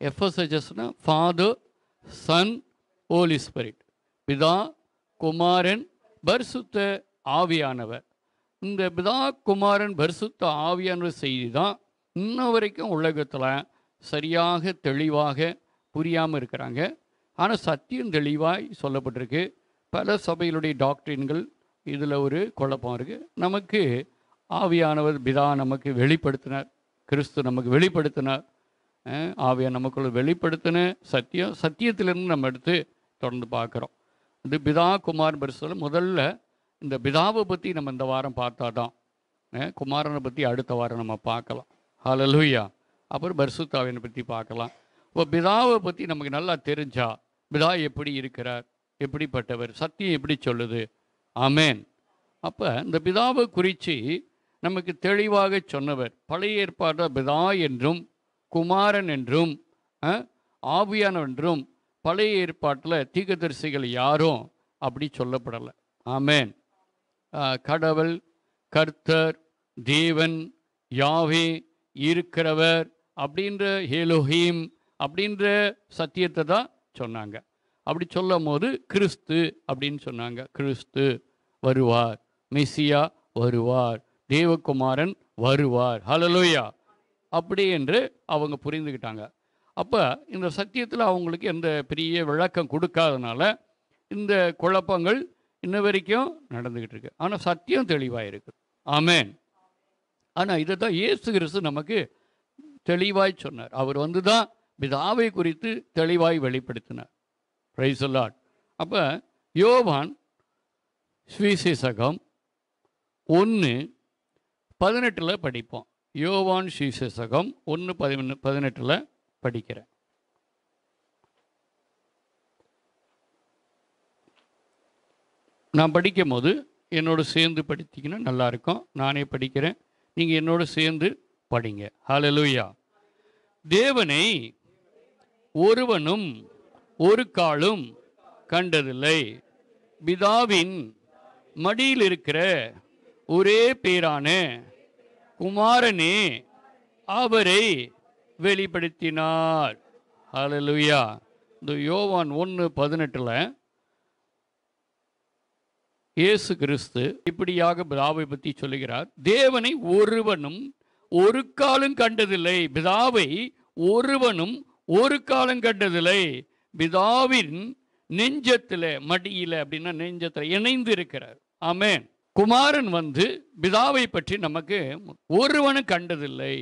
எஃப்எஸ்எஸ்னா father, Sun, Holi spirit. பிதா, குமாரன், பரிசுத்த ஆவியானவர். இந்த பிதா, குமாரன், பரிசுத்த ஆவியானவர் செய்தி தான் இன்ன வரைக்கும் உலகத்தில் சரியாக தெளிவாக புரியாமல் இருக்கிறாங்க. ஆனால் சத்தியம் தெளிவாய் சொல்லப்பட்டிருக்கு. பல சபைகளுடைய டாக்டரின்கள் இதில் ஒரு குழப்பம் இருக்குது. நமக்கு ஆவியானவர் பிதா நமக்கு வெளிப்படுத்தினார், கிறிஸ்து நமக்கு வெளிப்படுத்தினார், ஆவியார் நமக்குள்ள வெளிப்படுத்தின சத்தியத்திலிருந்து நம்ம எடுத்து தொடர்ந்து பார்க்குறோம். இது பிதா, குமார், பரிசுத்த. முதல்ல இந்த பிதாவை பற்றி நம்ம இந்த வாரம் பார்த்தா தான் குமாரனை பற்றி அடுத்த வாரம் நம்ம பார்க்கலாம். ஹல்லேலூயா. அப்புறம் பரிசுத்தாவினை பற்றி பார்க்கலாம். இப்போ பிதாவை பற்றி நமக்கு நல்லா தெரிஞ்சா பிதா எப்படி இருக்கிறார், எப்படிப்பட்டவர், சத்தியம் எப்படி சொல்லுது. ஆமேன். அப்போ இந்த பிதாவை குறித்து நமக்கு தெளிவாக சொன்னவர். பழைய ஏற்பாடு பிதா என்றும் குமாரன் என்றும் ஆவியானவர் என்றும் பழைய ஏற்பாட்டில் தீர்க்கதரிசிகள் யாரும் அப்படி சொல்லப்படலை. ஆமேன். கடவுள், கர்த்தர், தேவன், யாவே, இருக்கிறவர் அப்படின்ற எலோஹீம் அப்படின்ற சத்தியத்தை தான் சொன்னாங்க. அப்படி சொல்லும் போது கிறிஸ்து அப்படின்னு சொன்னாங்க. கிறிஸ்து வருவார், மெசியா வருவார், தேவகுமாரன் வருவார். ஹல்லேலூயா. அப்படி என்று அவங்க புரிந்துக்கிட்டாங்க. அப்போ இந்த சத்தியத்தில் அவங்களுக்கு எந்த பெரிய விளக்கம் கொடுக்காதனால இந்த குழப்பங்கள் இன்ன வரைக்கும் நடந்துக்கிட்டு இருக்கு. ஆனால் சத்தியம் தெளிவாக இருக்குது. ஆமேன். ஆனால் இதை தான் இயேசு கிறிஸ்து நமக்கு தெளிவாய் சொன்னார். அவர் வந்து தான் பிதாவை குறித்து தெளிவாய் வெளிப்படுத்தினார். Price the Lord. அப்போ யோவான் சுவிசேஷகம் 1:18 படிப்போம். யோவான் சுவிசேஷகம் 1:18 படிக்கிறேன். நான் படிக்கும் போது என்னோடு சேர்ந்து படித்தீங்கன்னா நல்லாயிருக்கும். நானே படிக்கிறேன், நீங்கள் என்னோடு சேர்ந்து படிங்க. ஹல்லேலூயா. தேவனை ஒருவனும் ஒரு காலும் கண்டதில்லை, பிதாவின் மடியில் இருக்கிற ஒரே பேரான குமாரனே அவரை வெளிப்படுத்தினார். ஹல்லேலூயா. இந்த யோவான் 1:18 இயேசு கிறிஸ்து இப்படியாக பிதாவை பற்றி சொல்லுகிறார். தேவனை ஒருவனும் ஒரு காலும் கண்டதில்லை, பிதாவை ஒருவனும் ஒரு காலம் கண்டதில்லை, பிதாவின் நெஞ்சத்தில், மடியில் அப்படின்னா நெஞ்சத்தில் இணைந்து இருக்கிறார். ஆமேன். குமாரன் வந்து பிதாவை பற்றி நமக்கு ஒருவனும் கண்டதில்லை.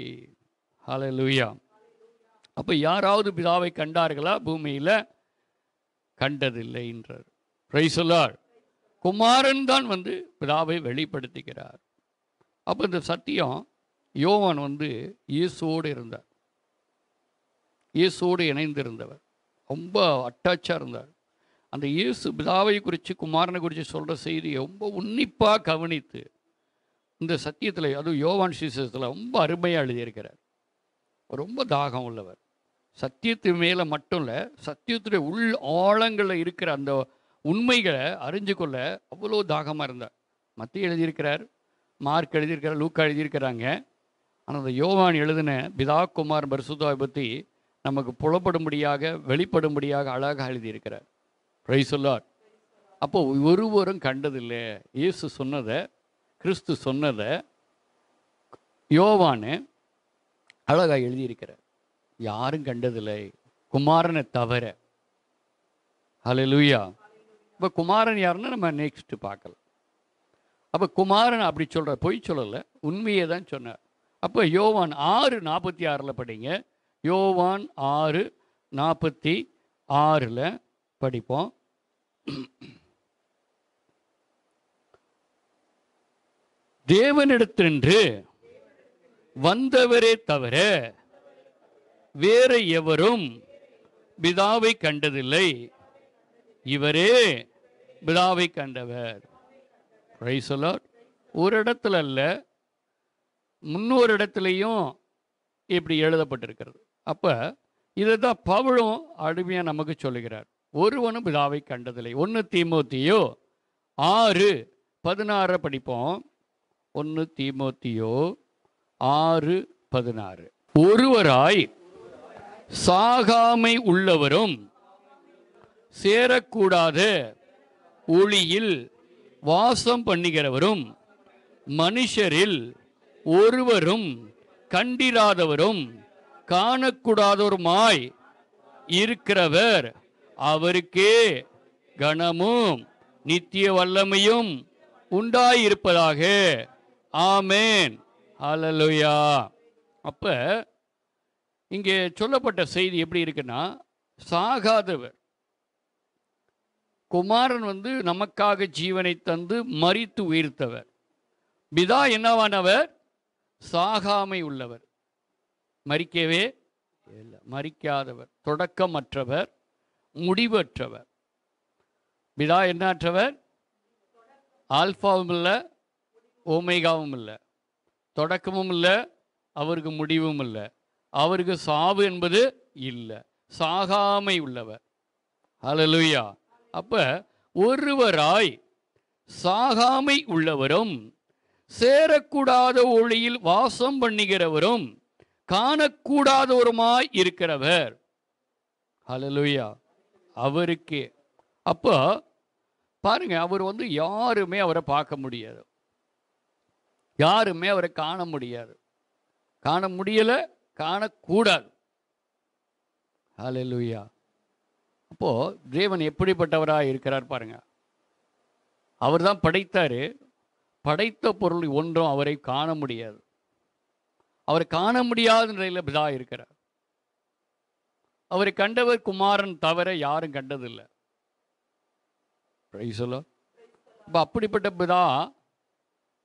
ஹல்லேலூயா. அப்போ யாராவது பிதாவை கண்டார்களா? பூமியில் கண்டதில்லை என்றார். Price the Lord. குமாரன் தான் வந்து பிதாவை வெளிப்படுத்துகிறார். அப்போ இந்த சத்தியம் யோவான் வந்து இயேசுவோடு இருந்தார், இயேசுவோடு இணைந்திருந்தவர், ரொம்ப அட்டாச்சாக இருந்தார். அந்த இயேசு பிதாவை குறித்து குமாரனை குறித்து சொல்கிற செய்தியை ரொம்ப உன்னிப்பாக கவனித்து இந்த சத்தியத்தில், அதுவும் யோவான் சுவிசேஷத்தில் ரொம்ப அருமையாக எழுதியிருக்கிறார். ரொம்ப தாகம் உள்ளவர். சத்தியத்து மேலே மட்டும் இல்லை, சத்தியத்துடைய உள் ஆழங்களில் இருக்கிற அந்த உண்மைகளை அறிஞ்சு கொள்ள அவ்வளோ தாகமாக இருந்தார். மத்திய எழுதியிருக்கிறார், மார்க் எழுதியிருக்கிறார், லூக்கா எழுதியிருக்கிறாங்க. ஆனால் அந்த யோவான் எழுதின பிதா, குமார், பரிசுத்தாவை பற்றி நமக்கு புலப்படும்படியாக, வெளிப்படும்படியாக அழகாக எழுதியிருக்கிறார். Price the Lord. அப்போ ஒருவரும் கண்டதில்லை. இயேசு சொன்னதை, கிறிஸ்து சொன்னதை யோவான் அழகாக எழுதியிருக்கிறார். யாரும் கண்டதில்லை குமாரனை தவிர. ஹல்லேலூயா. இப்போ குமாரன் யாருன்னா நம்ம நெக்ஸ்ட் பார்க்கலாம். அப்போ குமாரன் அப்படி சொல்கிற, பொய் சொல்லலை, உண்மையை தான் சொன்னார். அப்போ யோவான் 6:46 படிங்க. யோவான் 6:46 படிப்போம். தேவனிடத்தின்று வந்தவரே தவிர வேற எவரும் பிதாவை கண்டதில்லை, இவரே பிதாவை கண்டவர். Price the Lord. ஒரு இடத்துல அல்ல, முன்னொரு இடத்துலையும் இப்படி எழுதப்பட்டிருக்கிறது. அப்போ இதை தான் பவுலும் அருமையாக நமக்கு சொல்லுகிறார். ஒருவனும் பிதாவை கண்டதில்லை. 1 தீமோத்தேயு 6:16 படிப்போம். 1 தீமோத்தேயு 6:16. ஒருவராய் சாகாமை உள்ளவரும் சேரக்கூடாத ஒளியில் வாசம் பண்ணுகிறவரும் மனுஷரில் ஒருவரும் கண்டிராதவரும் காணக்கூடாதவருமாய் இருக்கிறவர், அவருக்கே கனமும் நித்திய வல்லமையும் உண்டாயிருப்பதாக. ஆமேன். ஹல்லேலூயா. அப்ப இங்கே சொல்லப்பட்ட செய்தி எப்படி இருக்குன்னா, சாகாதவர் குமாரன் நமக்காக ஜீவனை தந்து மரித்து உயிர்த்தவர். பிதா என்னவானவர்? சாகாமை உள்ளவர், மரிக்கவே இல்லை, மரிக்காதவர், தொடக்கமற்றவர், முடிவற்றவர். பிதா என்னாற்றவர்? ஆல்பாவும் இல்லை, ஓமேகாவும் இல்லை, தொடக்கமும் இல்லை, அவருக்கு முடிவும் இல்லை, அவருக்கு சாவு என்பது இல்லை, சாகாமை உள்ளவர். ஹல்லேலூயா. அப்ப ஒருவராய் சாகாமை உள்ளவரும் சேரக்கூடாத ஒளியில் வாசம் பண்ணுகிறவரும் காணக்கூடாதவருமாய் இருக்கிறவர். ஹல்லேலூயா. அவருக்கே. அப்போ பாருங்க, அவர் யாருமே அவரை பார்க்க முடியாது, யாருமே அவரை காண முடியாது, காண முடியல, காணக்கூடாது. ஹல்லேலூயா. அப்போ தேவன் எப்படிப்பட்டவராக இருக்கிறார் பாருங்க. அவர் தான் படைத்தாரு, படைத்த பொருள் ஒன்றும் அவரை காண முடியாது, அவரை காண முடியாத நிலையில் பிதா இருக்கிறார். அவரை கண்டவர் குமாரன் தவிர யாரும் கண்டதில்லை. இப்போ அப்படிப்பட்ட பிதா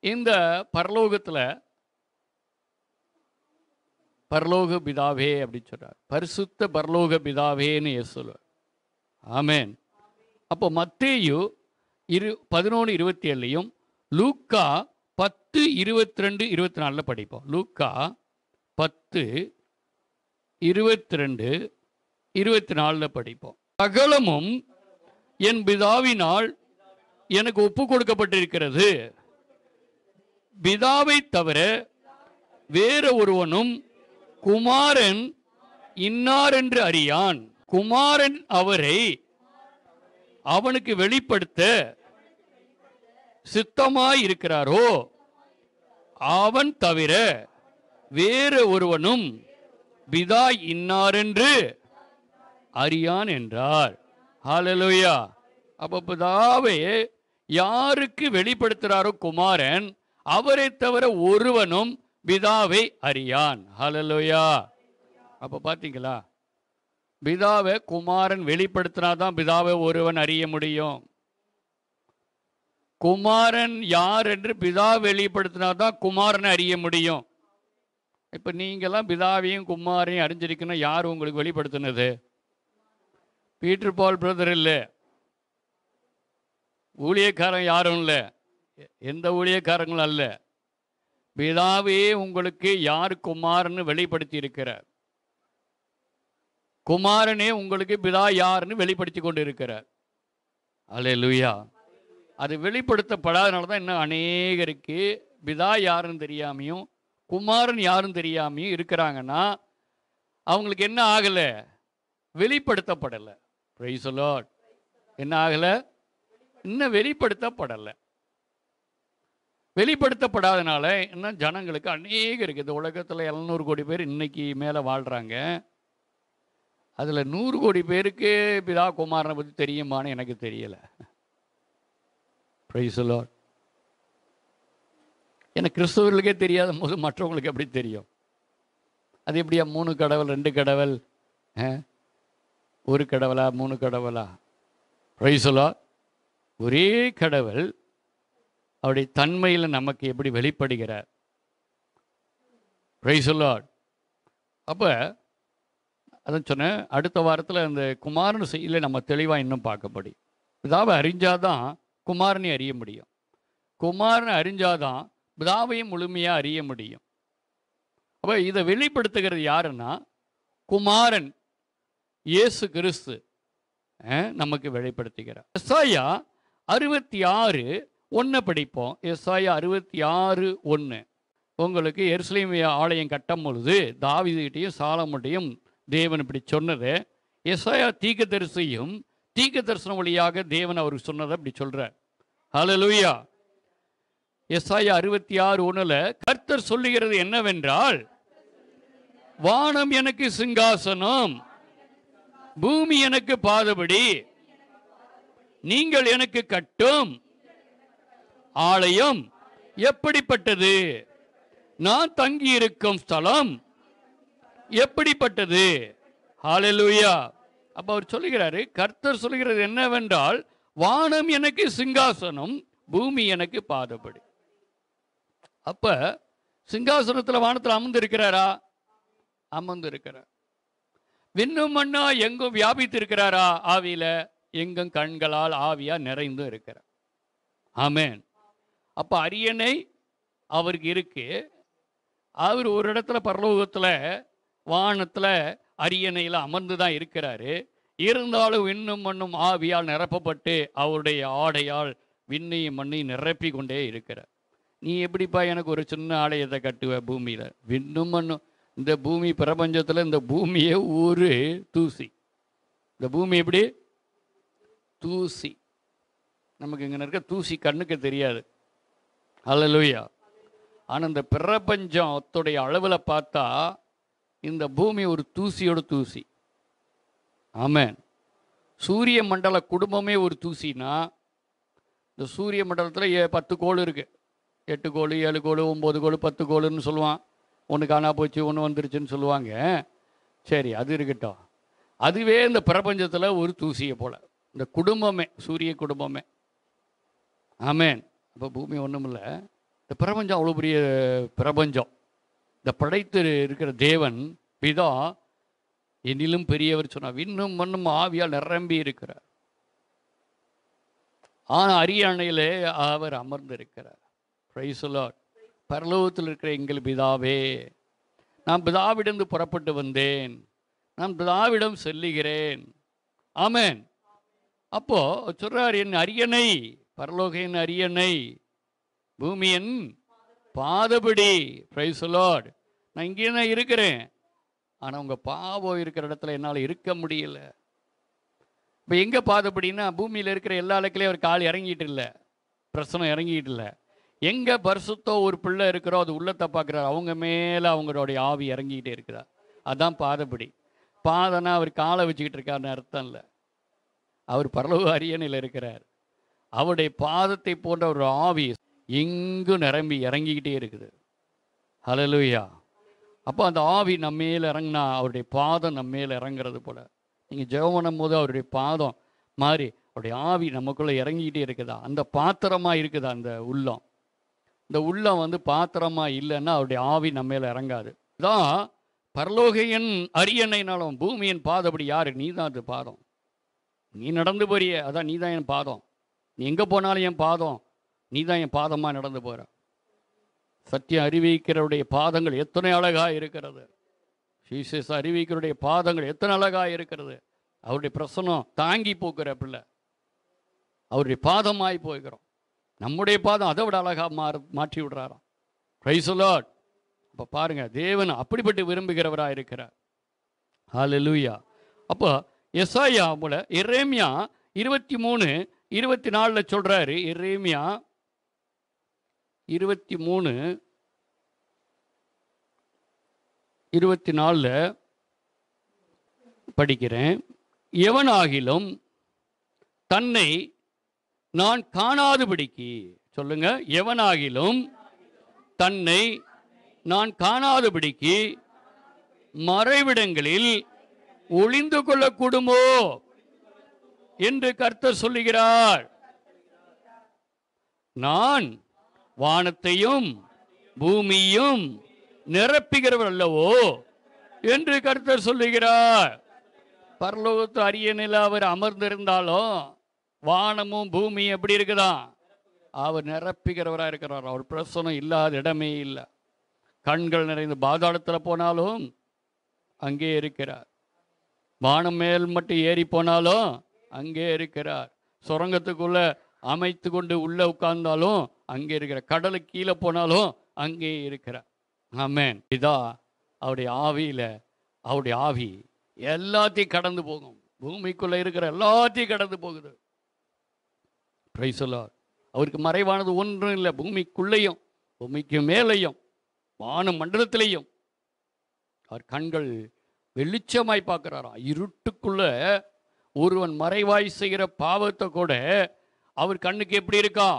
இந்த பரலோகத்தில், பரலோக பிதாவே அப்படின்னு சொல்றார், பரிசுத்த பரலோக பிதாவேன்னு சொல்லுவார். ஆமேன். அப்போ மத்தேயு 11:27 லூக்கா 10:22-24 படிப்போம். லூக்கா 10:22-24 படிப்போம். சகலமும் என் பிதாவினால் எனக்கு ஒப்பு கொடுக்கப்பட்டிருக்கிறது, பிதாவை தவிர வேற ஒருவனும் குமாரன் இன்னார் என்று அறியான். குமாரன் அவரை அவனுக்கு வெளிப்படுத்த சித்தமாய் இருக்கிறாரோ அவன் தவிர வேறு ஒருவனும் பிதா இன்னாரென்று அறியான் என்றார். ஹல்லேலூயா. அப்ப பிதாவை யாருக்கு வெளிப்படுத்துகிறாரோ குமாரன், அவரை தவிர ஒருவனும் பிதாவை அறியான். ஹல்லேலூயா. அப்ப பார்த்தீங்களா, பிதாவை குமாரன் வெளிப்படுத்தினாதான் பிதாவை ஒருவன் அறிய முடியும். குமாரன் யார் என்று பிதா வெளிப்படுத்தினாதான் குமாரனை அறிய முடியும். இப்போ நீங்களாம் பிதாவையும் குமாரையும் அறிஞ்சிருக்கணும். யார் உங்களுக்கு வெளிப்படுத்தினது? பீட்டர் பால் பிரதர் இல்லை, ஊழியக்காரன் யாரும் இல்லை, எந்த ஊழியக்காரங்களும் அல்ல. பிதாவே உங்களுக்கு யார் குமாரன்னு வெளிப்படுத்தி இருக்கிறார். குமாரனே உங்களுக்கு பிதா யாருன்னு வெளிப்படுத்தி கொண்டு இருக்கிறார். அல்லேலூயா. அது வெளிப்படுத்தப்படாதனால தான் இன்னும் அநேகருக்கு பிதா யாருன்னு தெரியாமையும் குமாரன் யாரும் தெரியாமையும் இருக்கிறாங்கன்னா, அவங்களுக்கு என்ன ஆகலை? வெளிப்படுத்தப்படலை. Praise the Lord. என்ன ஆகலை? இன்னும் வெளிப்படுத்தப்படலை. வெளிப்படுத்தப்படாதனால இன்னும் ஜனங்களுக்கு அநேகருக்கு, இந்த உலகத்தில் 700 கோடி பேர் இன்னைக்கு மேலே வாழ்கிறாங்க. அதில் 100 கோடி பேருக்கு பிதா குமாரனை பற்றி தெரியுமான்னு எனக்கு தெரியலை. Price the Lord. எனக்கு கிறிஸ்தவர்களுக்கே தெரியாத போது மற்றவங்களுக்கு எப்படி தெரியும்? அது எப்படியா 3 கடவுள் 2 கடவுள், 1 கடவுளா 3 கடவுளா? Price the Lord. ஒரே கடவுள் அவருடைய தன்மையில் நமக்கு எப்படி வெளிப்படுகிறார்? Price the Lord. அப்போ அதான் சொன்னேன், அடுத்த வாரத்தில் அந்த குமாரன் செய்யல நம்ம தெளிவாக இன்னும் பார்க்கப்படி. பிதாவை அறிஞ்சாதான் குமாரனை அறிய முடியும், குமாரனை அறிஞ்சாதான் பிதாவையும் முழுமையாக அறிய முடியும். அப்போ இதை வெளிப்படுத்துகிறது யாருன்னா குமாரன் இயேசு கிறிஸ்து நமக்கு வெளிப்படுத்துகிறார். எசாயா 66:1 படிப்போம். எசாயா 66:1. உங்களுக்கு எருசலேம் ஆலயம் கட்டும் பொழுது தாவீதுகிட்டையும் சாலமோன்டையும் தேவன் இப்படி சொன்னது. எசாயா தீர்க்கதரிசியும் தீர்க்க தரிசனம் வழியாக தேவன் அவருக்கு சொன்னதை அப்படி சொல்றார். ஹல்லேலூயா. எசாயா 66:1 கர்த்தர் சொல்லுகிறது என்னவென்றால், வானம் எனக்கு சிங்காசனம், பூமி எனக்கு பாதபடி, நீங்கள் எனக்கு கட்டும் ஆலயம் எப்படிப்பட்டது, நான் தங்கி இருக்கும் ஸ்தலம் எப்படிப்பட்டது. ஹல்லேலூயா. அப்ப அவர் சொல்லுகிறாரு, கர்த்தர் சொல்லுகிறது என்னவென்றால், வானம் எனக்கு சிங்காசனம், பூமி எனக்கு பாதபடி. அப்ப சிங்காசனத்தில் வானத்தில் அமர்ந்து இருக்கிறாரா? அமர்ந்து இருக்கிறார். விண்ணும் மண்ணா எங்கும் வியாபித்து இருக்கிறாரா? ஆவியில எங்கும் கண்களால் ஆவியா நிறைந்து இருக்கிறார். ஆமென். அப்ப அரியணை அவருக்கு இருக்கு. அவர் ஒரு இடத்துல பரலோகத்துல வானத்துல அரியணையில் அமர்ந்து தான் இருக்கிறாரு. இருந்தாலும் விண்ணும் மண்ணும் ஆவியால் நிரப்பப்பட்டு அவருடைய ஆடையால் விண்ணையும் மண்ணையும் நிரப்பி கொண்டே இருக்கிறார். நீ எப்படிப்பா எனக்கு ஒரு சின்ன ஆலயத்தை கட்டுவ பூமியில்? விண்ணும் மண்ணும், இந்த பூமி பிரபஞ்சத்தில் இந்த பூமியே ஒரு தூசி. இந்த பூமி எப்படி தூசி. நமக்கு இங்கே இருக்க தூசி கண்ணுக்கு தெரியாது. ஹல்லேலூயா. ஆனால் இந்த பிரபஞ்சத்துடைய அளவில் பார்த்தா இந்த பூமி ஒரு தூசியோட தூசி. ஆமென். சூரிய மண்டல குடும்பமே ஒரு தூசினா, இந்த சூரிய மண்டலத்தில் 10 கோள் இருக்குது. 8 கோள், 7 கோள், 9 கோள், 10 கோளுன்னு சொல்லுவான். ஒன்று காணா போச்சு, ஒன்று வந்துருச்சுன்னு சொல்லுவாங்க. சரி, அது இருக்கட்டும். அதுவே இந்த பிரபஞ்சத்தில் ஒரு தூசியை போல இந்த குடும்பமே, சூரிய குடும்பமே. ஆமென். இப்போ பூமி ஒன்றும் இல்லை. இந்த பிரபஞ்சம் அவ்வளோ பெரிய பிரபஞ்சம். இந்த படைத்து இருக்கிற தேவன் பிதா என்னிலும் பெரியவர் சொன்னார். விண்ணும் மண்ணும் ஆவியால் நிரம்பி இருக்கிறார். ஆனால் அரியணையிலே அவர் அமர்ந்து இருக்கிறார். Price the Lord. பரலோகத்தில் இருக்கிற எங்கள் பிதாவே, நான் பிதாவிடம் புறப்பட்டு வந்தேன், நான் பிதாவிடம் செல்லுகிறேன். ஆமென். அப்போ சொல்றார், என் அரியணை, பரலோகின் அரியணை, பூமியின் பாதபடி. Price the Lord. நான் இங்கே தான் இருக்கிறேன். ஆனால் உங்கள் பாவம் இருக்கிற இடத்துல என்னால் இருக்க முடியல. இப்போ எங்கே பாதபடினா, பூமியில் இருக்கிற எல்லா இடத்துலையும் அவர் கால் இறங்கிட்டு இல்லை, பிரசனம் இறங்கிட்டு இல்லை. எங்கே பரிசுத்தம் ஒரு பிள்ளை இருக்கிறோ அது உள்ளத்தை பார்க்குறாரு, அவங்க மேலே அவங்களுடைய ஆவி இறங்கிக்கிட்டே இருக்கிறார். அதுதான் பாதபடி. பாதனா அவர் காலை வச்சுக்கிட்டு இருக்காருன்னு அர்த்தம் இல்லை. அவர் பரலோக அரியணையில் இருக்கிறார். அவருடைய பாதத்தை போன்ற ஒரு ஆவி எங்கும் நிரம்பி இறங்கிக்கிட்டே இருக்குது. ஹல்லேலூயா. அப்போ அந்த ஆவி நம்ம மேலே இறங்கினா அவருடைய பாதம் நம்ம மேலே இறங்குறது போல. நீங்கள் ஜெபம் பண்ணும் போது அவருடைய பாதம் மாதிரி அவருடைய ஆவி நமக்குள்ளே இறங்கிக்கிட்டே இருக்குதா? அந்த பாத்திரமாக இருக்குதா அந்த உள்ளம்? இந்த உள்ளம் பாத்திரமாக இல்லைன்னா அவருடைய ஆவி நம்ம மேலே இறங்காது. இதான் பரலோகையின் அரியணைனாலும் பூமியின் பாதபடி யார்? நீ தான் அது பாதம். நீ நடந்து போறிய, அதான் நீ தான் என் பாதம். நீ எங்கே போனாலும் என் பாதம், நீ தான் என் பாதமாக நடந்து போகிற. சத்தியம் அறிவிக்கிறவருடைய பாதங்கள் எத்தனை அழகாக இருக்கிறது. ஜீசஸ் அறிவிக்கிறவருடைய பாதங்கள் எத்தனை அழகாக இருக்கிறது. அவருடைய பிரசனம் தாங்கி போக்குற பிள்ளை, அவருடைய பாதமாய் போய்கிறோம். நம்முடைய பாதம் அதை விட அழகாக மாற்றி விடுறாராம். Price the Lord. அப்போ பாருங்க, தேவன் அப்படிப்பட்டு விரும்புகிறவராக இருக்கிறார். ஹல்லேலூயா. அப்போ எசாயா போல எரேமியா 23:24 சொல்றாரு. எரேமியா 23:24 படிக்கிறேன். எவனாகிலும் தன்னை நான் காணாதபடிக்கு, சொல்லுங்க, எவனாகிலும் தன்னை நான் காணாதபடிக்கு மறைவிடங்களில் ஒளிந்து கொள்ளக்கூடுமோ என்று கர்த்தர் சொல்லுகிறார். நான் வானத்தையும் பூமியும் நிரப்புகிறவர் அல்லவோ என்று கர்த்தர் சொல்லுகிறார். பரலோகத்து அரியணையில் அவர் அமர்ந்திருந்தாலும் வானமும் பூமியும் எப்படி இருக்குதான்? அவர் நிரப்புகிறவராக இருக்கிறார். அவர் பிரசனம் இல்லாத இடமே இல்லை. கண்கள் நிறைந்து பாதாளத்தில் போனாலும் அங்கே இருக்கிறார். வானம் மேல் மட்டும் ஏறி போனாலும் அங்கே இருக்கிறார். சுரங்கத்துக்குள்ள அமைத்து கொண்டு உள்ளே உட்கார்ந்தாலும் அங்கே இருக்கிறார். கடலுக்கு கீழே போனாலும் அங்கே இருக்கிறார். ஆமென். இதா அவருடைய ஆவியில், அவருடைய ஆவி எல்லாத்தையும் கடந்து போகும். பூமிக்குள்ள இருக்கிற எல்லாத்தையும் கடந்து போகுது. Price the Lord. அவருக்கு மறைவானது ஒன்றும் இல்லை. பூமிக்குள்ளேயும் பூமிக்கு மேலேயும் வான மண்டலத்திலையும் அவர் கண்கள் வெளிச்சமாய் பார்க்கிறாராம். இருட்டுக்குள்ள ஒருவன் மறைவாய் செய்கிற பாவத்தை கூட அவர் கண்ணுக்கு எப்படி இருக்கா?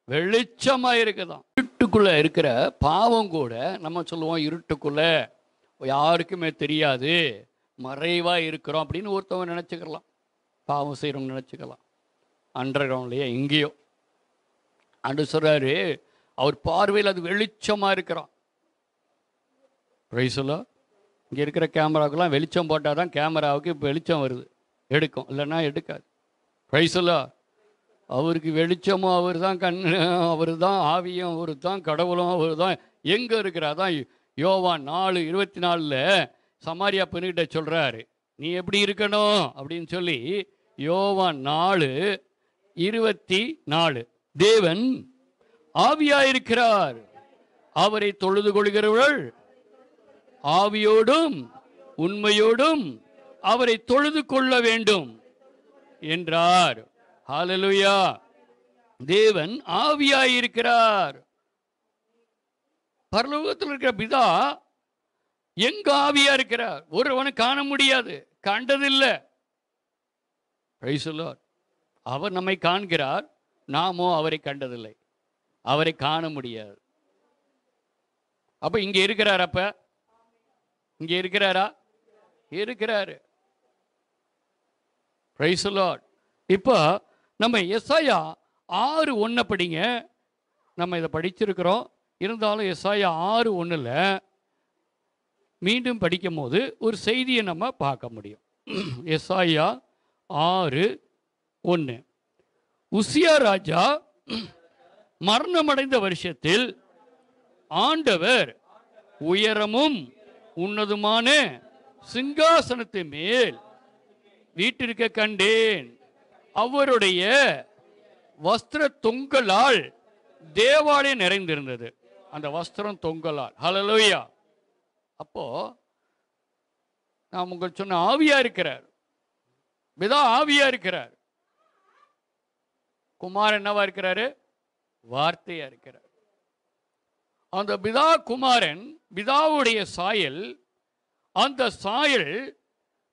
வெளிச்சமாக இருக்குதான். இருட்டுக்குள்ள இருக்கிற பாவம் கூட நம்ம சொல்லுவோம் இருட்டுக்குள்ள யாருக்குமே தெரியாது, மறைவாக இருக்கிறோம் அப்படின்னு ஒருத்தவங்க நினச்சிக்கலாம். பாவம் செய்கிறவங்க நினச்சிக்கலாம். அண்டர் கிரவுண்ட்லையே எங்கேயோ. அன்று சொல்கிறாரு அவர் பார்வையில் அது வெளிச்சமாக இருக்கிறான். Price the Lord. இங்கே இருக்கிற கேமராவுக்கெல்லாம் வெளிச்சம் போட்டால் தான் கேமராவுக்கு இப்போ வெளிச்சம் வருது, எடுக்கும், இல்லைன்னா எடுக்காது. Price the Lord. அவருக்கு வெளிச்சமும் அவர் தான், கண்ணு அவர் தான், ஆவியும் அவர் தான், கடவுளும் அவர் தான். எங்கே இருக்கிறார்? தான் யோவான் 4:24 சமாரியா பெண்கிட்ட சொல்கிறாரு, நீ எப்படி இருக்கணும் அப்படின்னு சொல்லி. யோவான் 4:24 தேவன் ஆவியாயிருக்கிறார், அவரை தொழுது கொள்கிறவர்கள் ஆவியோடும் உண்மையோடும் அவரை தொழுது கொள்ள வேண்டும் என்றார். ஹல்லேலூயா. தேவன் ஆவியாயிருக்கிறார். பரலோகத்தில் இருக்கிற பிதா எங்க ஆவியா இருக்கிறார்? ஒருவனை காண முடியாது, கண்டதில்லை. Price the Lord. அவர் நம்மை காண்கிறார், நாமோ அவரை கண்டதில்லை, அவரை காண முடியாது. அப்ப இங்க இருக்கிறார். அப்ப இங்க இருக்கிறாரா? இருக்கிறாரு. Price the Lord. இப்போ நம்ம எசாயா 6:1 படிங்க. நம்ம இதை படிச்சிருக்கிறோம், இருந்தாலும் எசாயா 6:1 மீண்டும் படிக்கும் போது ஒரு செய்தியை நம்ம பார்க்க முடியும். எசாயா 6:1 உசியா ராஜா மரணமடைந்த வருஷத்தில் ஆண்டவர் உயரமும் உன்னதுமான சிங்காசனத்தின் மேல் வீட்டிற்க கண்டேன். அவருடைய வஸ்திர தொங்கலால் தேவாலயம் நிறைந்திருந்தது. அந்த வஸ்திரம் தொங்கலால். ஹல்லேலூயா. அப்போ நான் உங்களுக்கு சொன்ன ஆவியா இருக்கிறார். பிதா ஆவியா இருக்கிறார். குமாரன் என்னவா இருக்கிறாரு? வார்த்தையா இருக்கிறார். அந்த பிதா குமாரன், பிதாவுடைய சாயல், அந்த சாயல்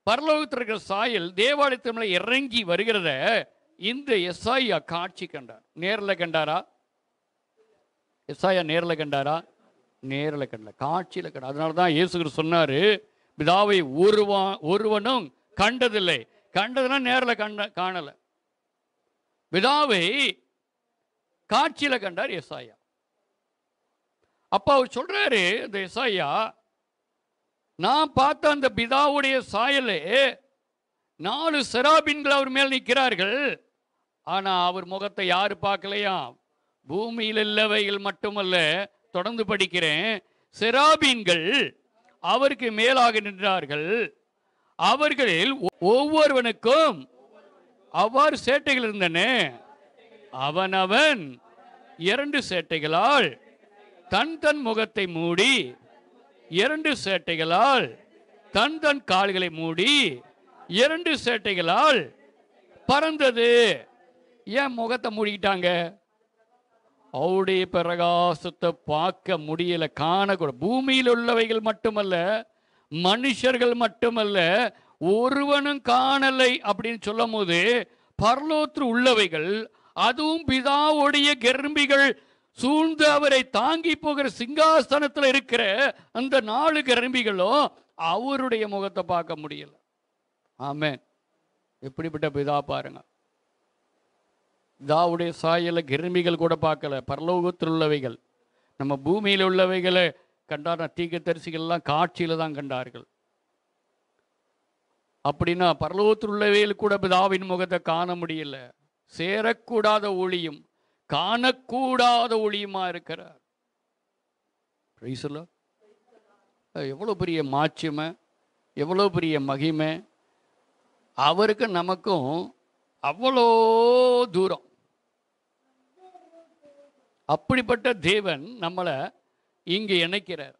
பரலோகத்தில் இருக்கிற சாயல் தேவாலயத்தின் மேலே இறங்கி வருகிறத இந்த எசாயா காட்சி கண்டார். நேரில் கண்டாரா? எசாயா நேரில் கண்டாரா? நேரில் கண்டார், காட்சியில் கண்டார். அதனால தான் இயேசு கிறிஸ்து சொன்னார், பிதாவை ஒருவனும் கண்டதில்லை. கண்டதுன்னா நேரில் காணலை. பிதாவை காட்சியில் கண்டார் எசாயா. அப்போ அவர் சொல்றாரு, இந்த எசாயா, நான் பார்த்த அந்த பிதாவுடைய சாயலே 4 செராபீன்கள் அவர் மேல் நிற்கிறார்கள். ஆனா அவர் முகத்தை யாரு பார்க்கலையா? பூமியில் உள்ளவைகள் மட்டுமல்ல, தொடர்ந்து படிக்கிறேன், செராபீன்கள் அவருக்கு மேலாக நின்றார்கள். அவர்களில் ஒவ்வொருவனுக்கும் அவ்வாறு சேட்டைகள் இருந்தன. அவனவன் 2 சேட்டைகளால் தன் தன் முகத்தை மூடி, 2 சேட்டைகளால் தன் தன் கால்களை மூடி, 2 சேட்டைகளால் பறந்தது. ஏன் முகத்தை மூடிக்கிட்டாங்க? அவருடைய பிரகாசத்தை பார்க்க முடியல, காணக்கூட. பூமியில் உள்ளவைகள் மட்டுமல்ல, மனுஷர்கள் மட்டுமல்ல, ஒருவனும் காணலை அப்படின்னு சொல்லும் போது பரலோகத்தில் உள்ளவைகள், அதுவும் பிதாவுடைய கெர்பிகள் சூழ்ந்து அவரை தாங்கி போகிற சிங்காசனத்தில் இருக்கிற அந்த 4 கெர்பிகளும் அவருடைய முகத்தை பார்க்க முடியல. ஆமென். எப்படிப்பட்ட பிதா பாருங்க. பிதாவுடைய சாயல கெர்பிகள் கூட பார்க்கல, பரலோகத்தில் உள்ளவைகள். நம்ம பூமியில் உள்ளவைகளை கண்டார். தீர்க்கதரிசிகள்லாம் காட்சியில தான் கண்டார்கள். அப்படின்னா பரலோகத்தில் உள்ளவைகள் கூட பிதாவின் முகத்தை காண முடியல. சேரக்கூடாத ஒளியும் காணக்கூடாத ஒளியுமா இருக்கிறார். எவ்வளோ பெரிய மாட்சிமை, எவ்வளோ பெரிய மகிமை. அவருக்கு நமக்கும் அவ்வளோ தூரம். அப்படிப்பட்ட தேவன் நம்மளை இங்கே இணைக்கிறார்.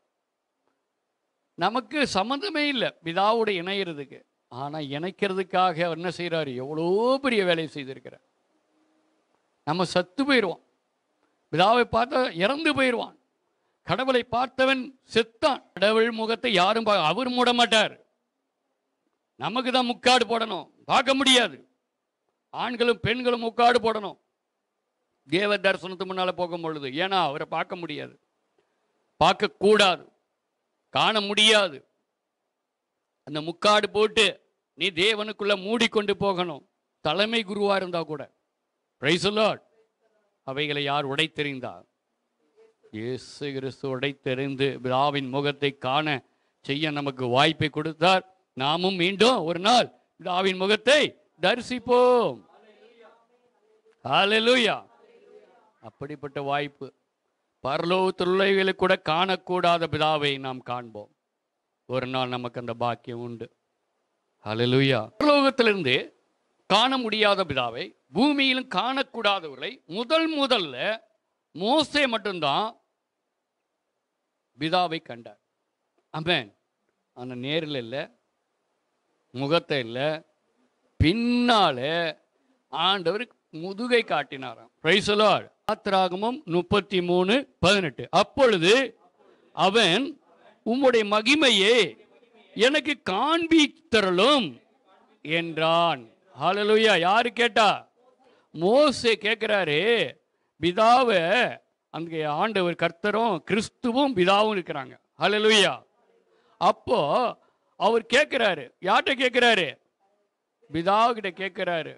நமக்கு சம்மந்தமே இல்லை பிதாவோட இணையிறதுக்கு. ஆனால் இணைக்கிறதுக்காக அவர் என்ன செய்கிறாரு? எவ்வளோ பெரிய வேலையை செய்திருக்கிறார். நம்ம சத்து போயிடுவான், பிதாவை பார்த்தா இறந்து போயிடுவான். கடவுளை பார்த்தவன் செத்தான். கடவுள் முகத்தை யாரும் அவர் மூட மாட்டார். நமக்கு தான் முக்காடு போடணும், பார்க்க முடியாது. ஆண்களும் பெண்களும் முக்காடு போடணும் தேவ தரிசனத்துக்கு முன்னால் போகும் பொழுது. ஏன்னா அவரை பார்க்க முடியாது, பார்க்கக்கூடாது, காண முடியாது. அந்த முக்காடு போட்டு நீ தேவனுக்குள்ள மூடிக்கொண்டு போகணும். தலைமை குருவா இருந்தா கூட. Price the Lord. அவைகளை யார் உடைத்தெறிந்தார்? இயேசு கிறிஸ்து உடைத்தெறிந்து பிதாவின் முகத்தை காண செய்ய நமக்கு வாய்ப்பை கொடுத்தார். நாமும் மீண்டும் ஒரு நாள் பிதாவின் முகத்தை தரிசிப்போம். ஹல்லேலூயா. அப்படிப்பட்ட வாய்ப்பு பரலோகத்தில் உள்ளவைகளை கூட காணக்கூடாத பிதாவை நாம் காண்போம். ஒரு நாள் நமக்கு அந்த பாக்கியம் உண்டு. ஹல்லேலூயா. பரலோகத்திலிருந்து காண முடியாத பிதாவை, பூமியிலும் காணக்கூடாதவர்களை முதல்ல மோசே மட்டும்தான் பிதாவை கண்டார். ஆமென். ஆனால் நேரில் இல்லை, முகத்தை இல்லை, பின்னால ஆண்டவர் முதுகை காட்டினாராம். Price the Lord. யாத்திராகமம் 33:18. அப்பொழுது அவன் உம்முடைய மகிமையே எனக்கு காண்பித்தருளும் என்றான். ஹல்லேலூயா. யாரு கேட்டா? மோசே கேட்கிறாரு. பிதாவை அங்கே ஆண்டவர் கர்த்தரும் கிறிஸ்துவும் பிதாவும் இருக்கிறாங்க. ஹல்லேலூயா. அப்போ அவர் கேட்கிறாரு. யார்கிட்ட கேட்கிறாரு? பிதாகிட்ட கேட்கிறாரு.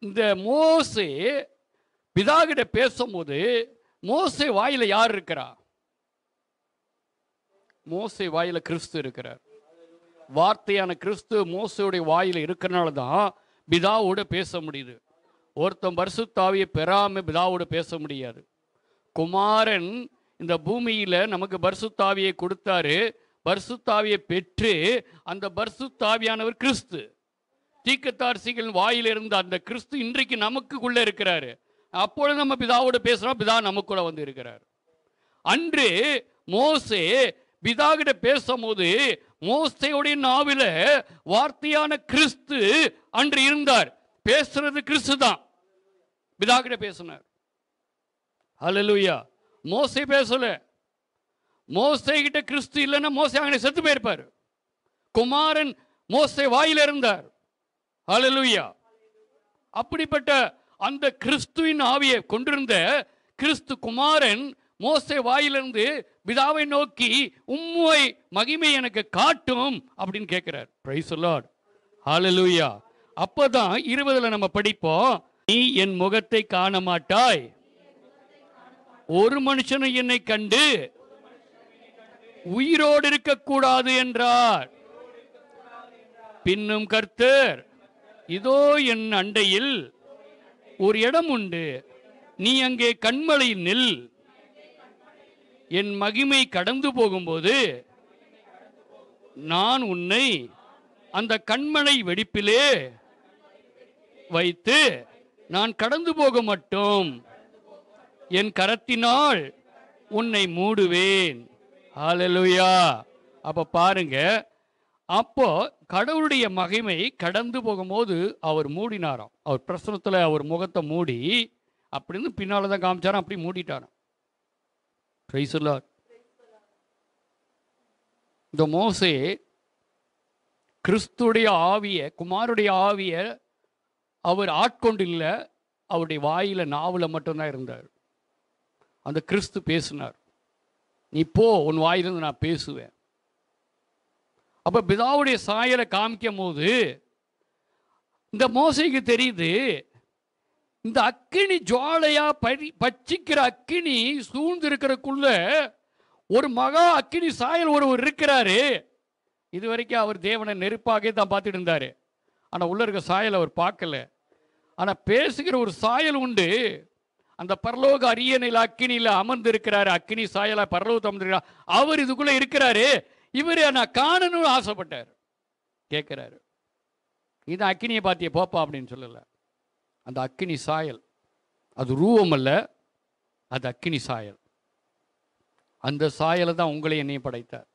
இந்த மோசே பிதாகிட்ட பேசும்போது மோசே வாயில யார் இருக்கிறா? மோசே வாயில கிறிஸ்து இருக்கிறார். வார்த்தையான கிறிஸ்து மோசையுடைய வாயில இருக்கிறனால தான் பிதாவோட பேச முடியுது. ஒருத்தன் பரிசுத்த ஆவியை பெறாம பிதாவோட பேச முடியாது. குமாரன் இந்த பூமியில நமக்கு பரிசுத்த ஆவியை கொடுத்தாரு. பரிசுத்த ஆவியை பெற்று அந்த பரிசுத்த ஆவியானவர் கிறிஸ்து. தீர்க்கதரிசிகளின் வாயில இருந்த அந்த கிறிஸ்து இன்றைக்கு நமக்குள்ள இருக்கிறாரு. அப்பொழுது நம்ம பிதாவோட பேசுறோம், பிதா நமக்குள்ள வந்து இருக்கிறார். அன்று மோசே பிதா கிட்ட பேசும்போது மோசேயுடைய நாவில வார்த்தையான கிறிஸ்து அன்று இருந்தார். பேசுறது கிறிஸ்து தான். பிதா கிட்ட பேசினார். ஹல்லேலூயா. மோசே பேசல. மோசே கிட்ட கிறிஸ்து இல்லைன்னா மோசே அங்கே செத்து போயிருப்பார். குமாரன் மோசே வாயில இருந்தார். ஹல்லேலூயா. அப்படிப்பட்ட அந்த கிறிஸ்துவின் ஆவியை கொண்டிருந்த கிறிஸ்து குமாரன் மோசே வாயிலிருந்து பிதாவை நோக்கி உம்முவை மகிமை எனக்கு காட்டும் அப்படின்னு கேட்கிறார். Praise the Lord. ஹல்லேலூயா. அப்பதான் 20 நம்ம படிப்போம். நீ என் முகத்தை காண மாட்டாய், ஒரு மனுஷனும் என்னை கண்டு உயிரோடு இருக்கக்கூடாது என்றார். பின்னும் கர்த்தர், இதோ என் அண்டையில் ஒரு இடம் உண்டு, நீ அங்கே கண்மலையில் நில், என் மகிமை கடந்து போகும்போது நான் உன்னை அந்த கண்மலை வெடிப்பிலே வைத்து நான் கடந்து போக மட்டும் என் கரத்தினால் உன்னை மூடுவேன். ஹல்லேலூயா. அப்ப பாருங்க, அப்போ கடவுளுடைய மகிமை கடந்து போகும்போது அவர் மூடினாராம். அவர் பிரசனத்தில் அவர் முகத்தை மூடி அப்படின்னு பின்னால தான் காமிச்சாராம். அப்படி மூடிட்டாராம். Price the Lord. இந்த மோசே கிறிஸ்துடைய ஆவிய, குமாருடைய ஆவிய அவர் ஆட்கொண்டு இல்லை, அவருடைய வாயில நாவல மட்டும்தான் இருந்தார். அந்த கிறிஸ்து பேசினார். நீ போ, உன் வாயிலிருந்து நான் பேசுவேன். அப்ப பிதாவுடைய சாயலை காமிக்கும் போது இந்த மோசைக்கு தெரியுது, இந்த அக்கினி ஜுவாலையா பச்சிக்கிற அக்கினி சூழ்ந்து இருக்கிறக்குள்ள ஒரு மகா அக்கினி சாயல் ஒருவர் இருக்கிறாரு. இது வரைக்கும் அவர் தேவனை நெருப்பாக தான் பார்த்துட்டு இருந்தாரு. ஆனால் உள்ள இருக்க சாயல் அவர் பார்க்கல. ஆனால் பேசுகிற ஒரு சாயல் உண்டு. அந்த பரலோக அரியணையில் அக்கினியில் அமர்ந்து இருக்கிறாரு. அக்கினி சாயலா பரலோகத்தை அமர்ந்திருக்கிறார். அவர் இதுக்குள்ள இருக்கிறாரு. இவர் நான் காணணும்னு ஆசைப்பட்டார். கேட்கிறாரு, இது அக்கினியை பார்த்திய போப்பா அப்படின்னு சொல்லல. அந்த அக்கினி சாயல் அது ரூபம் அல்ல, அது அக்கினி சாயல். அந்த சாயலை தான் உங்களை என்னையும் படைத்தார்.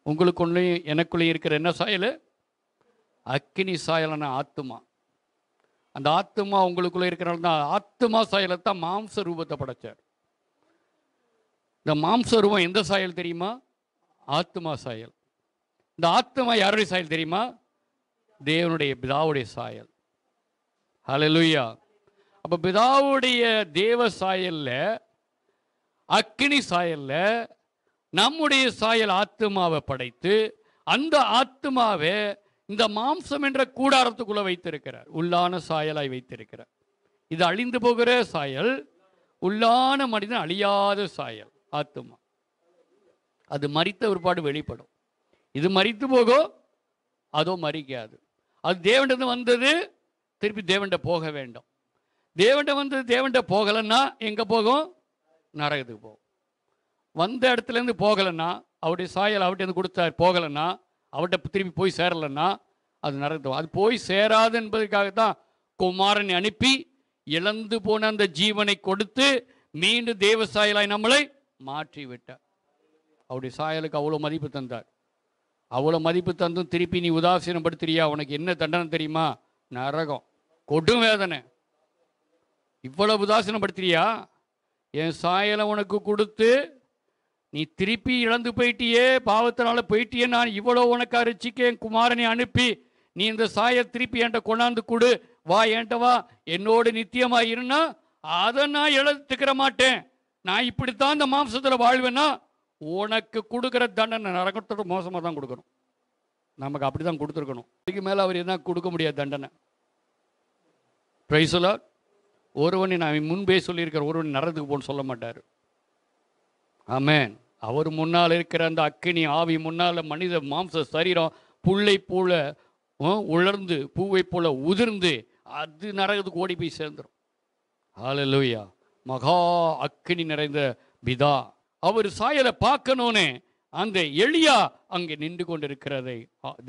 உங்களுக்குள்ளேயும் எனக்குள்ளேயும் இருக்கிற என்ன சாயல்? அக்கினி சாயலான ஆத்துமா. அந்த ஆத்துமா உங்களுக்குள்ளே இருக்கிறனால தான் ஆத்துமா சாயலை தான் மாம்ச ரூபத்தை படைச்சார். இந்த மாம்ச ரூபம் எந்த சாயல் தெரியுமா? ஆத்துமா சாயல். இந்த ஆத்துமா யாருடைய சாயல் தெரியுமா? தேவனுடைய பிதாவுடைய சாயல். ஹல்லேலூயா. அப்போ பிதாவுடைய தேவ சாயல்ல, அக்கினி சாயல்ல நம்முடைய சாயல் ஆத்துமாவை படைத்து, அந்த ஆத்துமாவை இந்த மாம்சம் என்ற கூடாரத்துக்குள்ள வைத்திருக்கிறார். உள்ளான சாயலாய் வைத்திருக்கிறார். இது அழிந்து போகிற சாயல், உள்ளான மனிதன் அழியாத சாயல் ஆத்துமா. அது மரித்த ஒருபாடு வெளிப்படும். இது மரித்து போகும், அதோ மரிக்காது. அது தேவன்கிட்ட வந்தது, திருப்பி தேவன்கிட்ட போக வேண்டும். தேவன்கிட்ட வந்தது தேவன்கிட்ட போகலைன்னா எங்கே போகும்? நரகத்துக்கு போகும். வந்த இடத்துலேருந்து போகலைன்னா, அவருடைய சாயல் அவர்கிட்ட கொடுத்தார், போகலைன்னா, அவர்கிட்ட திருப்பி போய் சேரலைன்னா அது நரகத்துக்கு. அது போய் சேராது என்பதற்காகத்தான் குமாரனை அனுப்பி இழந்து போன அந்த ஜீவனை கொடுத்து மீண்டும் தேவ சாயலாய் நம்மளை மாற்றி விட்டார். அவருடைய சாயலுக்கு அவ்வளோ மதிப்பு தந்தார். அவ்வளோ மதிப்பு தந்தும் திருப்பி நீ உதாசீனப்படுத்துறியா? உனக்கு என்ன தண்டனை தெரியுமா? நரகம், கொடும் வேதனை. இவ்வளவு உதாசீனப்படுத்துறியா? என் சாயலை உனக்கு கொடுத்து நீ திருப்பி இழந்து போயிட்டியே, பாவத்தினால போயிட்டியே, நான் இவ்வளோ உனக்கு அரிச்சிக்க என் குமாரனை அனுப்பி நீ இந்த சாயை திருப்பி என்கிட்ட கொண்டாந்து கொடு, வா என்கிட்ட வா, என்னோடு நித்தியமாக இருந்தா அதை நான் இழந்துக்கிற மாட்டேன், நான் இப்படித்தான் இந்த மாம்சத்தில் வாழ்வேன்னா உனக்கு கொடுக்குற தண்டனை நரகத்தோட மோசமாக தான் கொடுக்கணும். நமக்கு அப்படி தான் கொடுத்துருக்கணும். அதுக்கு மேலே அவர் என்ன கொடுக்க முடியாது தண்டனை. Price the Lord. ஒருவனை நான் முன்பே சொல்லியிருக்கிற ஒருவன் நரகத்துக்கு போன்னு சொல்ல மாட்டார். ஆமென். அவர் முன்னால் இருக்கிற அந்த அக்கினி ஆவி முன்னால் மனித மாம்ச சரீரம் புல்லை போல உலர்ந்து பூவை போல உதிர்ந்து அது நரகத்துக்கு ஓடி போய் சேர்ந்துடும். ஹல்லேலூயா. மகா அக்கினி நிறைந்த பிதா அவர் சாயலை பார்க்கணும்னு அந்த எலியா அங்கே நின்று கொண்டிருக்கிறதை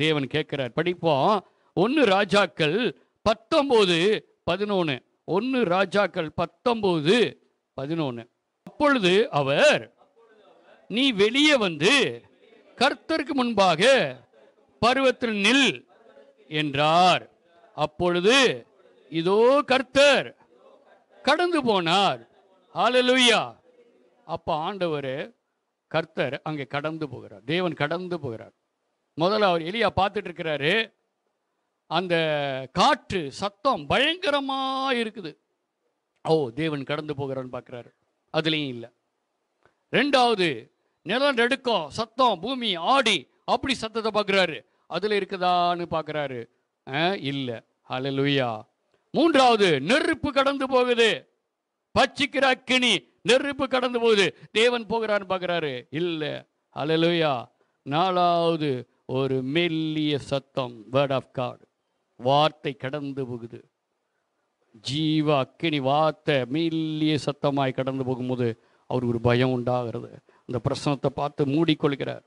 தேவன் கேட்கிறார். படிப்போம். 1 ராஜாக்கள் 19:11. 1 ராஜாக்கள் 19:11. அப்பொழுது அவர், நீ வெளியே வந்து கர்த்தருக்கு முன்பாக பர்வத்தில் நில் என்றார். அப்பொழுது இதோ கர்த்தர் கடந்து போனார். ஹல்லேலூயா. அப்ப ஆண்டவர் கர்த்தர் அங்கே கடந்து போகிறார். தேவன் கடந்து போகிறார். முதல்ல அவர் எலியா பார்த்துட்டு இருக்கிறாரு. அந்த காற்று சத்தம் பயங்கரமா இருக்குது. ஓ, தேவன் கடந்து போகிறான்னு பார்க்கிறாரு. அதுலேயும் இல்லை. 2வது நிலம் நடுக்கம் சத்தம், பூமி ஆடி அப்படி சத்தத்தை பார்க்குறாரு. அதில் இருக்குதான்னு பார்க்குறாரு. இல்லை. ஹல்லேலூயா. 3வது நெருப்பு கடந்து போகுது. பச்சிக்கிற அக்கினி நெருப்பு கடந்து போகுது. தேவன் போகிறான்னு பார்க்குறாரு. இல்லை. ஹல்லேலூயா. 4வது ஒரு மெல்லிய சத்தம், வேர்ட் ஆஃப் காட், வார்த்தை கடந்து போகுது. ஜீவ அக்கினி வார்த்தை மெல்லிய சத்தமாய் கடந்து போகும்போது அவருக்கு ஒரு பயம் உண்டாகிறது. அந்த பிரசனத்தை பார்த்து மூடிக்கொள்கிறார்.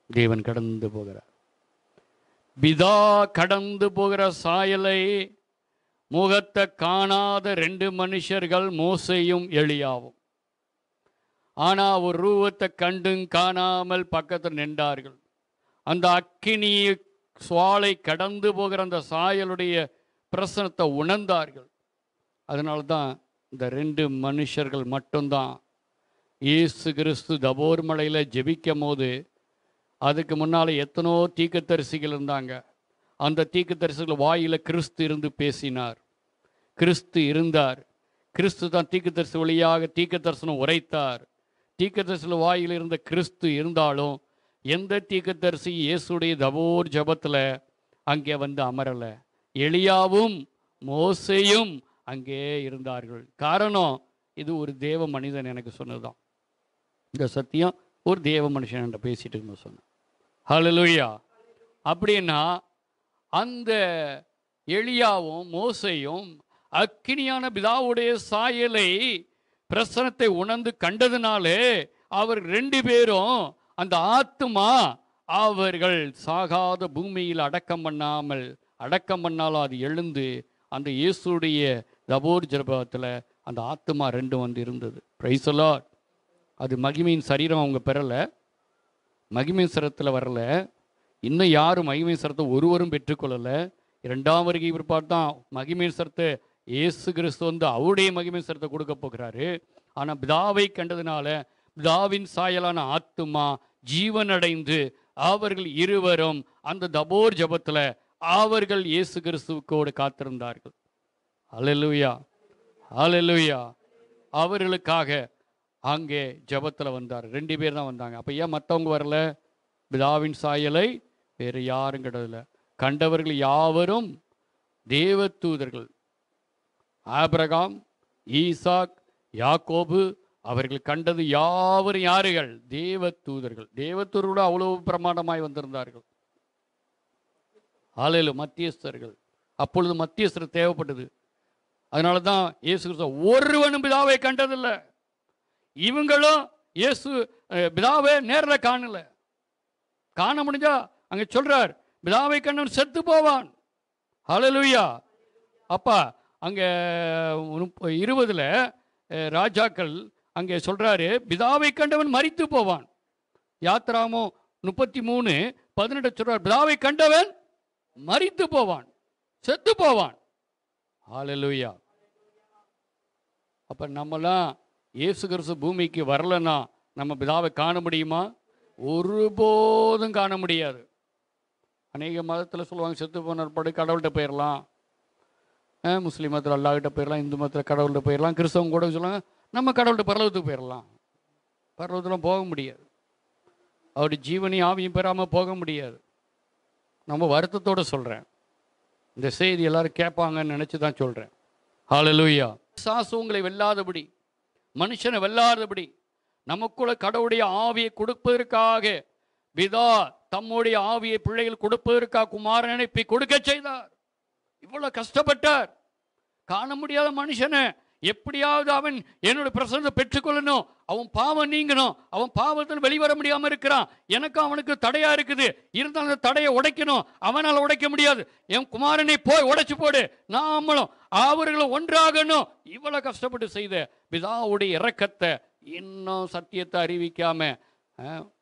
தேவன் கடந்து போகிறார். பிதா கடந்து போகிற சாயலை முகத்தை காணாத 2 மனுஷர்கள், மோசேயும் எலியாவும். ஆனால் ஒரு ரூபத்தை கண்டும் காணாமல் பக்கத்தில் நின்றார்கள். அந்த அக்கினி சுவாலை கடந்து போகிற அந்த சாயலுடைய பிரசனத்தை உணர்ந்தார்கள். அதனால தான் இந்த 2 மனுஷர்கள் மட்டும்தான் இயேசு கிறிஸ்து தபோர் மலையில் ஜெபிக்கும் போது, அதுக்கு முன்னால் எத்தனோ தீர்க்கதரிசிகள் இருந்தாங்க. அந்த தீர்க்கதரிசிகள் வாயில் கிறிஸ்து இருந்து பேசினார். கிறிஸ்து இருந்தார். கிறிஸ்து தான் தீர்க்கதரிசி வழியாக தீர்க்கதரிசனம் உரைத்தார். தீர்க்கதரிசிகள் வாயில் இருந்த கிறிஸ்து இருந்தாலும் எந்த தீர்க்கதரிசி இயேசுடைய தபோர் ஜபத்தில் அங்கே வந்து அமரலை. எலியாவும் மோசேயும் அங்கே இருந்தார்கள். காரணம், இது ஒரு தேவ மனிதன் எனக்கு சொன்னதுதான். இந்த சத்தியம் ஒரு தேவ மனுஷன் என்ற பேசிட்டு இருந்து சொன்னேன். ஹல்லேலூயா. அப்படின்னா அந்த எலியாவும் மோசேயும் அக்கினியான பிதாவுடைய சாயலை பிரசனத்தை உணர்ந்து கண்டதுனாலே அவர் 2 பேரும் அந்த ஆத்துமா அவர்கள் சாகாத பூமியில் அடக்கம் பண்ணாலும் அது எழுந்து அந்த இயேசுடைய தபோர் ஜபத்தில் அந்த ஆத்துமா 2 வந்து இருந்தது. Price the Lord. அது மகிமையின் சரீரம் அவங்க பெறலை. மகிமை சரத்தில் வரல. இன்னும் யாரும் மகிமை சரத்தை ஒருவரும் பெற்றுக்கொள்ளலை. 2ஆம் வருகை பிற்பாடு தான் மகிமை சரத்தை இயேசு கிறிஸ்து வந்து அவருடைய மகிமை சரத்தை கொடுக்க போகிறாரு. ஆனால் பிதாவை கண்டதுனால பிதாவின் சாயலான ஆத்துமா ஜீவனடைந்து அவர்கள் இருவரும் அந்த தபோர் ஜபத்தில் அவர்கள் இயேசு கிறிஸ்துவோடு காத்திருந்தார்கள். அல்லேலூயா, அல்லேலூயா. அவர்களுக்காக அங்கே ஜபத்தில் வந்தார். 2 பேர் தான் வந்தாங்க. அப்போ ஏன் மற்றவங்க வரல? பிதாவின் சாயலை வேறு யாரும் கிடையல. கண்டவர்கள் யாவரும் தேவதூதர்கள். ஆபிரகாம், ஈசாக், யாக்கோபு அவர்கள் கண்டது யாவரும் யாருகள்? தேவதூதர்கள். தேவதூதர்களோடு அவ்வளவு பிரமாண்டமாய் வந்திருந்தார்கள். ஆலையில் மத்தியஸ்தர்கள். அப்பொழுது மத்தியஸ்தர் தேவைப்பட்டது. அதனால தான் இயேசு கிறிஸ்து ஒருவனும் பிதாவை கண்டதில்லை. இவங்களும் இயேசு பிதாவை நேரில் காணல. காண முடிஞ்சா அங்கே சொல்றார், பிதாவை கண்டவன் செத்து போவான். ஹல்லேலூயா. அப்பா அங்கே 20 ராஜாக்கள் அங்கே சொல்றாரு, பிதாவை கண்டவன் மரித்து போவான். யாத்ராமோ 33:18 சொல்றார், பிதாவை கண்டவன் மரித்து போவான், செத்து போவான். ஹல்லேலூயா. அப்ப நம்மலாம் இயேசு கிறிஸ்து பூமிக்கு வரலன்னா நம்ம பிதாவை காண முடியுமா? ஒருபோதும் காண முடியாது. அநேக மதத்தில் சொல்லுவாங்க, செத்து போன படு கடவுள்கிட்ட போயிடலாம். முஸ்லீம் மதத்தில் அல்லாஹ்கிட்ட போயிடலாம், இந்து மதத்தில் கடவுள்கிட்ட போயிடலாம், கிறிஸ்தவங்க கூட சொல்லுவாங்க நம்ம கடவுள்கிட்ட பரலோகத்துக்கு போயிடலாம். பரலோகத்தில் போக முடியாது. அவருடைய ஜீவனையும் ஆவியும் பெறாமல் போக முடியாது. நம்ம வருத்தத்தோடு சொல்கிறேன். இந்த செய்தி எல்லாரும் கேட்பாங்கன்னு நினச்சி தான் சொல்கிறேன். ஹல்லேலூயா. பிசாசு உங்களை வெல்லாதபடி, மனுஷனை வெல்லாதபடி நமக்குள்ள கடவுளுடைய ஆவியை கொடுப்பதற்காக பிதா தம்முடைய ஆவியை பிள்ளைகள் கொடுப்பதற்காக குமாரனை அனுப்பி கொடுக்க செய்தார். இவ்வளவு கஷ்டப்பட்டார். காண முடியாத மனுஷனை எப்படியாவது அவன் என்னோட பிரசன்னத்தை பெற்றுக்கொள்ளணும், அவன் பாவம் நீங்கணும், அவன் பாவத்தில் வெளிவர முடியாமல் இருக்கிறான், எனக்கு அவனுக்கு தடையா இருக்குது, இருந்தாலும் அந்த தடையை உடைக்கணும், அவனால் உடைக்க முடியாது, என் குமாரனை போய் உடைச்சு போடு, நாமளும் அவர்களும் ஒன்றாகணும். இவ்வளவு கஷ்டப்பட்டு செய்த பிதாவுடைய இரக்கத்தை இன்னும் சத்தியத்தை அறிவிக்காம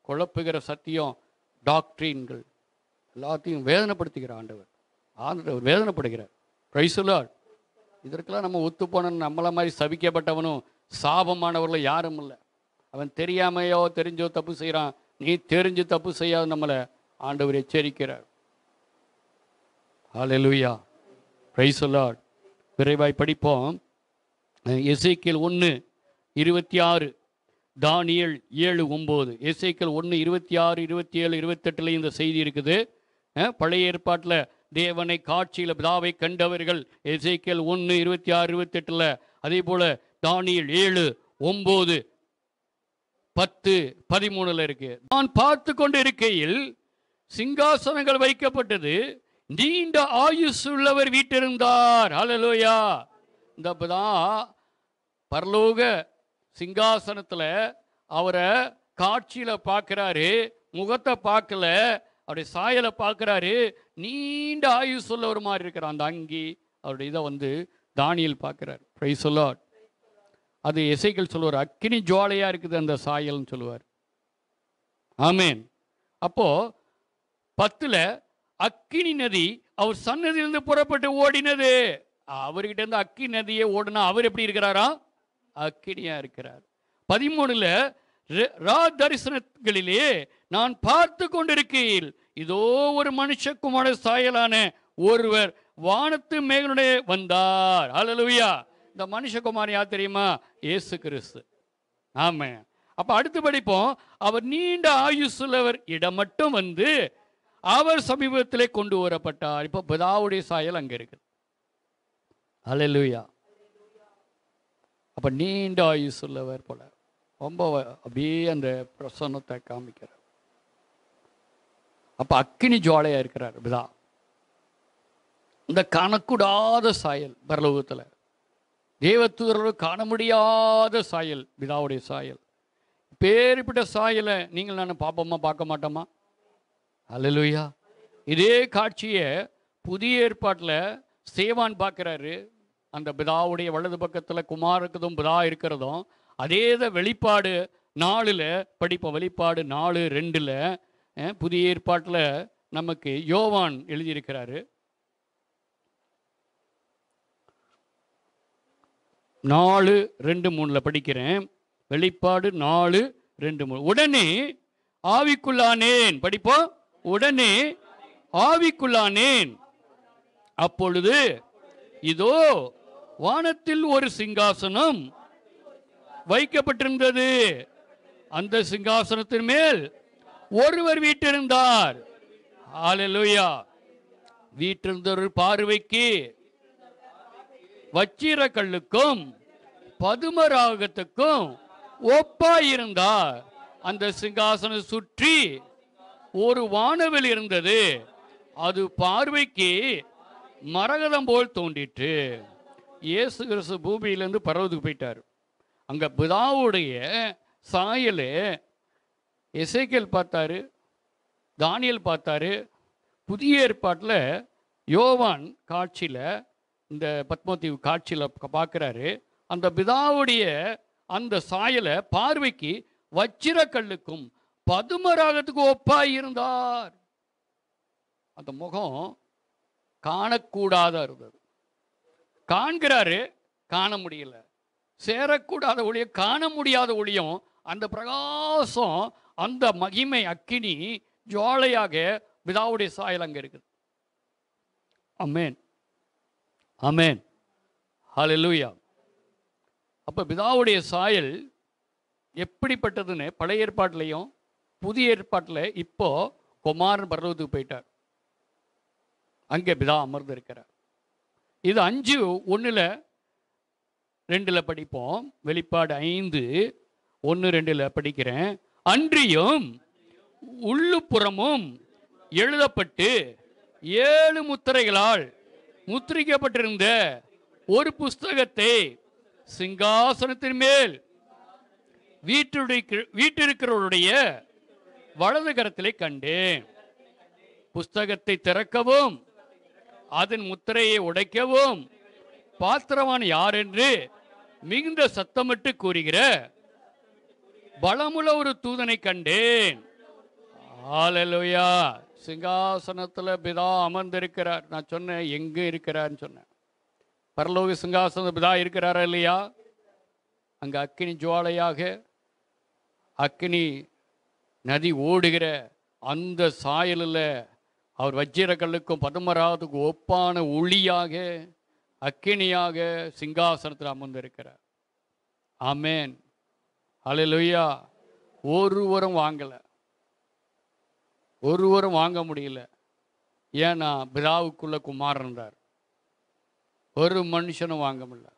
குழப்புகிற சத்தியம் டாக்டரின்கள் எல்லாத்தையும் வேதனைப்படுத்துகிற ஆண்டவர் வேதனைப்படுகிறார். Price the Lord. இதற்கெல்லாம் நம்ம ஒத்துப்போன நம்மள மாதிரி சபிக்கப்பட்டவனும் சாபமானவர்களும் யாரும் இல்லை. அவன் தெரியாமையோ தெரிஞ்சோ தப்பு செய்கிறான். நீ தெரிஞ்சு தப்பு செய்யாத நம்மளை ஆண்டவர் எச்சரிக்கிறார். ஹல்லேலூயா. Price the Lord. விரைவாய் படிப்போம். எசேக்கியேல் 1:26, தானியேல் 7:9. எசேக்கியேல் 1:26, 27, 28 இந்த செய்தி இருக்குது. பழைய ஏற்பாட்டில் தேவனை காட்சியில் பிதாவை கண்டவர்கள் எசேக்கியேல் 1:26, 28. அதே போல தானியேல் 7:9, 10, 13 இருக்கு. நான் பார்த்து கொண்டு இருக்கையில் சிங்காசனங்கள் வைக்கப்பட்டது, நீண்ட ஆயுசு உள்ளவர் வீட்டிருந்தார். ஹல்லேலூயா. இந்த பரலோக சிங்காசனத்தில் அவரை காட்சியில் பார்க்குறாரு, முகத்தை பார்க்கல, அவருடைய சாயலை பார்க்குறாரு. நீண்ட ஆயுசு உள்ள ஒரு மாதிரி இருக்கிறார். அந்த அங்கி அவருடைய இதை தானியேல் பார்க்குறார். Price the Lord. அது எசேக்கியேல் சொல்லுவார், அக்கினி ஜுவாலையாக இருக்குது அந்த சாயல்னு சொல்லுவார். ஆமேன். அப்போ 10 அக்கினி நதி அவர் சன்னதியிலிருந்து புறப்பட்டு ஓடினது. அவர்கிட்ட இருந்து அக்கினி நதியே ஓடினா அவர் எப்படி இருக்கிறாரா? அக்கினியா இருக்கிறார். 13 ரா தரிசனங்களிலே நான் பார்த்து கொண்டிருக்கையில் இதோ ஒரு மனுஷகுமார சாயலான ஒருவர் வானத்து மேகனுடைய வந்தார். ஹல்லேலூயா. இந்த மனுஷகுமார் யார் தெரியுமா? இயேசு கிறிஸ்து. ஆமே. அப்ப அடுத்து படிப்போம். அவர் நீண்ட ஆயுசுள்ளவர் இடம் மட்டும் அவர் சமீபத்திலே கொண்டு வரப்பட்டார். இப்போ பிதாவுடைய சாயல் அங்கே இருக்கு. ஹல்லேலூயா. அப்ப நீண்ட ஆயுசுள்ளவர் போல ரொம்ப அப்படியே அந்த பிரசன்னத்தை காமிக்கிறார். அப்ப அக்கினி ஜுவாலையா இருக்கிறார் பிதா. இந்த காணக்கூடாத சாயல் பரலோகத்தில் தேவதூதர்கள் காண முடியாத சாயல் பிதாவுடைய சாயல். பேரிப்பட்ட சாயலை நீங்கள் நான் பாப்போமா? பார்க்க மாட்டோமா? ஹல்லேலூயா. இதே காட்சியை புதிய ஏற்பாட்டில் சேவான் பார்க்கிறாரு. அந்த பிதாவுடைய வலது பக்கத்தில் குமாரக்குதும் பிதா இருக்கிறதும் அதே வெளிப்பாடு 4 படிப்போம். வெளிப்பாடு 4:2 புதிய ஏற்பாட்டில் நமக்கு யோவான் எழுதியிருக்கிறாரு. 4:2-3 படிக்கிறேன். வெளிப்பாடு 4:2-3. உடனே ஆவிக்குள்ளானேன். படிப்போம். உடனே ஆவிக்குள்ளானேன். அப்பொழுது இதோ வானத்தில் ஒரு சிங்காசனம் வைக்கப்பட்டிருந்தது. அந்த சிங்காசனத்தின் மேல் ஒருவர் வீற்றிருந்தார். ஹல்லேலூயா. வீற்றிருந்தவர் பார்வைக்கு வச்சிர கல்லுக்கும் பதுமராகத்துக்கும் ஒப்பாயிருந்தார். அந்த சிங்காசனம் சுற்றி ஒரு வானவில் இருந்தது. அது பார்வைக்கு மரகதம் போல் தோன்றிற்று. இயேசு கிறிஸ்து பூமியிலிருந்து பரவதுக்கு போயிட்டார். அங்க பிதாவுடைய சாயலே எசேக்கியேல் பார்த்தாரு, தானியேல் பார்த்தாரு. புதிய ஏற்பாட்டில் யோவான் காட்சியில், இந்த பத்மோத்தீவு காட்சியில் பார்க்குறாரு. அந்த பிதாவுடைய அந்த சாயலை பார்வைக்கு வச்சிரக்கல்லுக்கும் பதுமராகத்துக்கு ஒப்பாய் இருந்தார். அந்த முகம் காணக்கூடாத இருந்தது. காண்கிறாரு, காண முடியல. சேரக்கூடாத ஒளியும் காண முடியாத ஒளியும், அந்த பிரகாசம், அந்த மகிமை அக்கினி ஜுவாலையாக பிதாவுடைய சாயல் அங்கே இருக்குது. ஆமென், ஆமென், ஹல்லேலூயா. அப்போ பிதாவுடைய சாயல் எப்படிப்பட்டதுன்னு பழைய ஏற்பாட்டிலையும் புதிய ஏற்பாட்டில் இப்போ குமாரன் பரலோகத்துக்கு போயிட்டார். அங்கே பிதா அமர்ந்து இருக்கிறார். இது 5:1-2 படிப்போம். வெளிப்பாடு 5:1-2 படிக்கிறேன். அன்றியும் உள்ளுப்புறமும் எழுதப்பட்டு 7 முத்திரைகளால் முத்திரிக்கப்பட்டிருந்த ஒரு புஸ்தகத்தை சிங்காசனத்தின் மேல் வீற்றிருக்கிறவருடைய வலது கரத்திலே கண்டேன். புஸ்தகத்தை திறக்கவும் அதன் முத்திரையை உடைக்கவும் பாத்திரவான் யார் என்று மிகுந்த சத்தமிட்டு கூறுகிற பலமுள்ள ஒரு தூதனை கண்டேன். ஹல்லேலூயா. சிங்காசனத்தில் பிதா அமர்ந்திருக்கிறார். நான் சொன்னேன் எங்கே இருக்கிறார்னு சொன்னேன். பரலோக சிங்காசன பிதா இருக்கிறாரா இல்லையா? அங்கே அக்கினி ஜுவாலையாக, அக்கினி நதி ஓடுகிற அந்த சாயலில் அவர் வஜ்ரக்கல்லுக்கும் பதுமராகத்துக்கும் ஒப்பான ஒளியாக, அக்கினியாக சிங்காசனத்தில் அமர்ந்திருக்கிறார். ஆமென், ஹல்லேலூயா. ஒருவரும் வாங்கலை, ஒருவரும் வாங்க முடியல. ஏன்னா பிதாவுக்குள்ள குமாரன் இருந்தார். ஒரு மனுஷனும் வாங்க முடியல.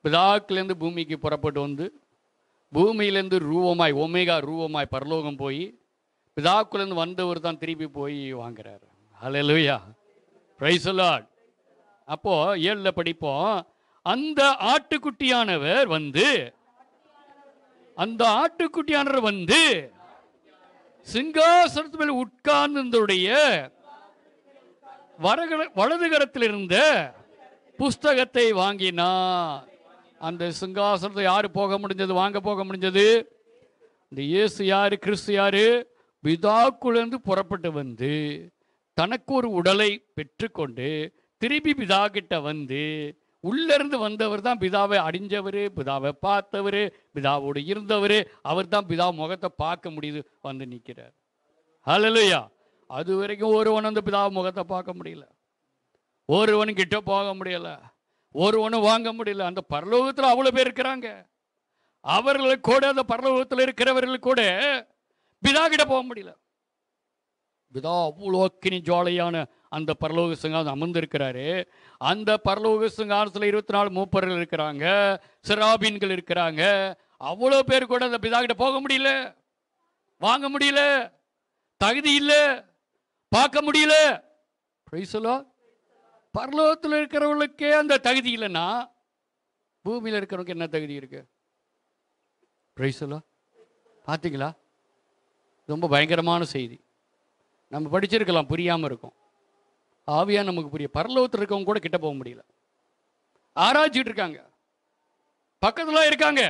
பிதாக்கிலேருந்து பூமிக்கு புறப்பட்டு வந்து பூமியிலேருந்து ரூபமாய், ஒமேகா ரூபமாய் பரலோகம் போய் பிதாக்குலேருந்து வந்தவர் தான் திருப்பி போய் வாங்குறாரு. ஹல்லேலூயா, பிரைஸ் தி லார்ட். அப்போ 7 படிப்போம். அந்த ஆட்டுக்குட்டியானவர் வந்து, அந்த ஆட்டுக்குட்டியானவர் வந்து சிங்காசனத்து மேல் உட்கார்ந்ததுடைய வலது கரத்தில் இருந்த புஸ்தகத்தை வாங்கினார். அந்த சிங்காசனத்தை யாரு போக முடிஞ்சது, வாங்க போக முடிஞ்சது? இந்த இயேசு யாரு, கிறிஸ்து யாரு? பிதாக்குள்ளேருந்து புறப்பட்டு வந்து தனக்கு ஒரு உடலை பெற்றுக்கொண்டு திருப்பி பிதா கிட்ட வந்து, உள்ளிருந்து வந்தவர் தான் பிதாவை அடிஞ்சவர், பிதாவை பார்த்தவர், பிதாவோடு இருந்தவர். அவர் தான் பிதா முகத்தை பார்க்க முடியுது வந்து நிற்கிறார். ஹல்லேலூயா. அது வரைக்கும் ஒருவன் அந்த பிதா முகத்தை பார்க்க முடியல, ஒருவனும் கிட்ட போக முடியல, ஒருவனும் வாங்க முடியல. அந்த பரலோகத்தில் அவ்வளோ பேர் இருக்கிறாங்க. அவர்களுக்கு கூட, அந்த பரலோகத்தில் இருக்கிறவர்களுக்கு கூட பிதா கிட்ட போக முடியல. பிதா அவ்வளோ அக்கினி ஜுவாலையான அந்த பரலோக சிங்காசனம் அமர்ந்திருக்கிறாரு. அந்த பரலோக சிங்காசனத்தில் 24 மூப்பர்கள் இருக்கிறாங்க, செராபீன்கள் இருக்கிறாங்க. அவ்வளோ பேர் கூட அந்த பிதா கிட்ட போக முடியல, வாங்க முடியல, தகுதி இல்லை, பார்க்க முடியல. Price the Lord. பரலோகத்தில் இருக்கிறவங்களுக்கே அந்த தகுதி இல்லைன்னா பூமியில் இருக்கிறவங்களுக்கு என்ன தகுதி இருக்கு? Price the Lord. பார்த்தீங்களா? ரொம்ப பயங்கரமான செய்தி. நம்ம படிச்சிருக்கலாம், புரியாமல் இருக்கும். ஆவியா நமக்கு புரிய. பரலோகத்தில் இருக்கவங்க கூட கிட்ட போக முடியல, ஆராய்ச்சிட்டு இருக்காங்க, பக்கத்தில் இருக்காங்க,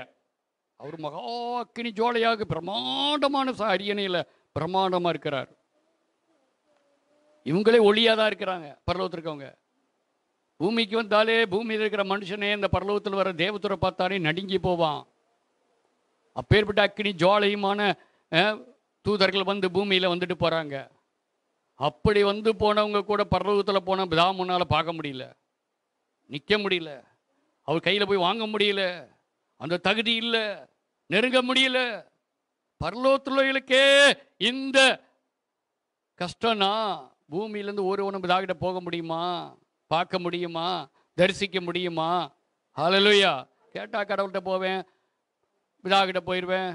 அவர் மகா அக்கினி ஜோலையாக பிரமாண்டமான அரியணையில் பிரமாண்டமாக இருக்கிறார். இவங்களே ஒளியாக தான் இருக்கிறாங்க பரலோகத்தில் இருக்கவங்க. பூமிக்கு வந்தாலே பூமியில் இருக்கிற மனுஷனே இந்த பரலோகத்தில் வர தேவதூரை பார்த்தாலே நடுங்கி போவான். அப்பேற்பட்ட அக்கினி ஜோலையுமான தூதர்கள் வந்து பூமியில் வந்துட்டு போகிறாங்க. அப்படி வந்து போனவங்க கூட பரலோகத்தில் போன பிதா முன்னால் பார்க்க முடியல, நிற்க முடியல, அவர் கையில் போய் வாங்க முடியல, அந்த தகுதி இல்லை, நெருங்க முடியல. பரலோகத்துள்ளவர்களுக்கே இந்த கஷ்டம்னா பூமியிலேருந்து ஒருவனும் பிதாகிட்ட போக முடியுமா, பார்க்க முடியுமா, தரிசிக்க முடியுமா? ஹல்லேலூயா. கேட்டால் கடவுள்கிட்ட போவேன், பிதாகிட்ட போயிடுவேன்,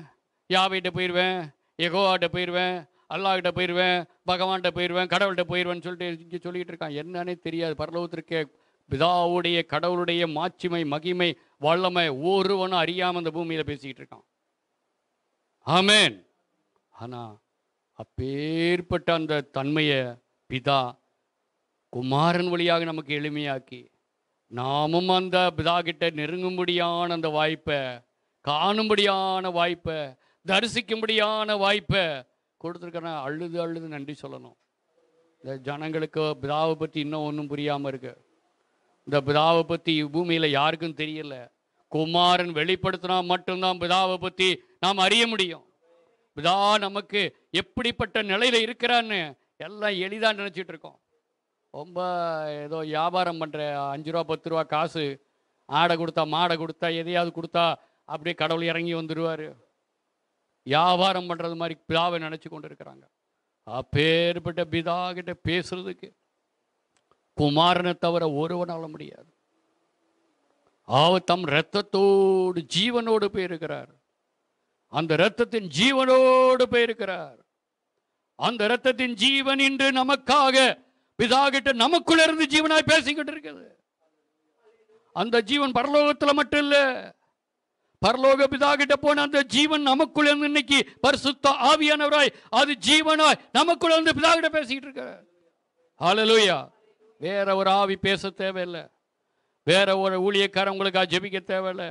யாவைகிட்ட போயிடுவேன், யெகோவாகிட்ட போயிடுவேன், அல்லாஹ்கிட்ட போயிடுவேன், பகவான்கிட்ட போயிடுவேன், கடவுள்கிட்ட போயிடுவேன்னு சொல்லிட்டு இங்கே சொல்லிகிட்டு இருக்கான். என்னன்னே தெரியாது. பரலோகத்திற்கு பிதாவுடைய கடவுளுடைய மாட்சிமை மகிமை வல்லமை ஒருவனும் அறியாமல் அந்த பூமியில் பேசிக்கிட்டு இருக்கான். ஆமேன். ஆனால் அப்பேற்பட்ட அந்த தன்மையை பிதா குமாரன் வழியாக நமக்கு எளிமையாக்கி நாமும் அந்த பிதா கிட்ட நெருங்கும்படியான அந்த வாய்ப்பை, காணும்படியான வாய்ப்பை, தரிசிக்கும்படியான வாய்ப்பை கொடுத்துருக்கேன்னா அழுது அழுது நன்றி சொல்லணும். இந்த ஜனங்களுக்கு பிதாவை பற்றி இன்னும் ஒன்றும் புரியாமல் இருக்கு. இந்த பிதாவை பற்றி பூமியில் யாருக்கும் தெரியல. குமாரன் வெளிப்படுத்தினா மட்டும்தான் பிதாவை பற்றி நாம் அறிய முடியும். பிதா நமக்கு எப்படிப்பட்ட நிலையில் இருக்கிறான்னு எல்லாம் எளிதாக நினச்சிட்டு இருக்கோம். ரொம்ப ஏதோ வியாபாரம் பண்ணுற 5 ரூபா 10 ரூபா காசு ஆடை கொடுத்தா மாடை கொடுத்தா எதையாவது கொடுத்தா அப்படியே கடவுள் இறங்கி வந்துடுவார். வியாபாரம் பண்ணுறது மாதிரி பிதாவை நினச்சி கொண்டு இருக்கிறாங்க. அப்பேற்பட்ட பிதா கிட்ட பேசுறதுக்கு குமாரனை தவிர ஒருவனால முடியாது. அவர் தம் இரத்தத்தோடு ஜீவனோடு போயிருக்கிறார். அந்த இரத்தத்தின் ஜீவனோடு போயிருக்கிறார். அந்த இரத்தத்தின் ஜீவன் இன்று நமக்காக பிதா கிட்ட நமக்குள்ள இருந்து ஜீவனாய் பேசிக்கிட்டு இருக்குது. அந்த ஜீவன் பரலோகத்தில் மட்டும் இல்லை, பரலோக பிதா கிட்ட போன அந்த ஜீவன் நமக்குள்ள இருந்து இன்னைக்கு பரிசுத்த ஆவியானவராய் அது ஜீவனாய் நமக்குள்ள இருந்து பிதா கிட்ட பேசிக்கிட்டு இருக்கிறார். ஹல்லேலூயா. வேற ஒரு ஆவி பேச தேவையில்லை, வேற ஒரு ஊழியக்காரன் உங்களுக்காக ஜெபிக்க தேவையில்லை,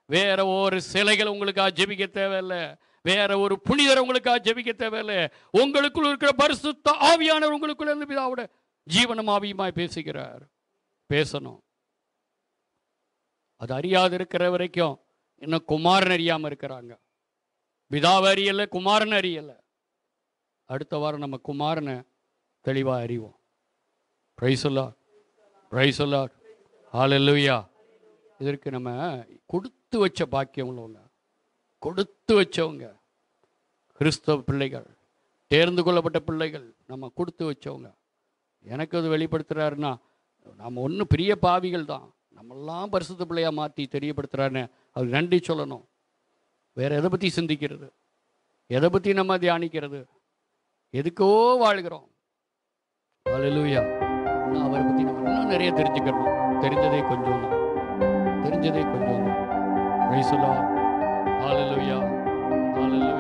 வேற ஒரு சிலைகள் உங்களுக்காக ஜெபிக்க தேவையில்லை, வேற ஒரு புனிதர் உங்களுக்காக ஜெபிக்க தேவையில்லை. உங்களுக்குள் இருக்கிற பரிசுத்த ஆவியானவர் உங்களுக்குள்ள இருந்து பிதாவோட ஜீவனும் ஆவியுமாய் பேசுகிறார். பேசணும். அது அறியாது இருக்கிற வரைக்கும் இன்னும் குமாரன் அறியாமல் இருக்கிறாங்க. பிதாவை அறியலை, குமாரன் அறியலை. அடுத்த வாரம் நம்ம குமாரனை தெளிவாக அறிவோம். Praise the Lord, praise the Lord, hallelujah. இதற்கு நம்ம கொடுத்து வச்ச பாக்கியம் உள்ளவங்க, கொடுத்து வச்சவங்க, கிறிஸ்தவ பிள்ளைகள், தேர்ந்து கொள்ளப்பட்ட பிள்ளைகள், நம்ம கொடுத்து வச்சவங்க. எனக்கு அது வெளிப்படுத்துகிறாருன்னா நம்ம ஒன்றும் பெரிய பாவிகள் தான், நம்மெல்லாம் பரிசுத்த பிள்ளையாக மாற்றி தெரியப்படுத்துகிறாருன்னு அது நன்றி சொல்லணும். வேறு எதை பற்றி சிந்திக்கிறது, எதை பற்றி நம்ம தியானிக்கிறது, எதுக்கோ வாழ்கிறோம். ஹல்லேலூயா. இன்னும் அவரை பற்றி நம்ம இன்னும் நிறைய தெரிஞ்சுக்கணும். தெரிஞ்சதே கொஞ்சம் தான், தெரிஞ்சதே கொஞ்சம் தான். Price the Lord, hallelujah, hallelujah.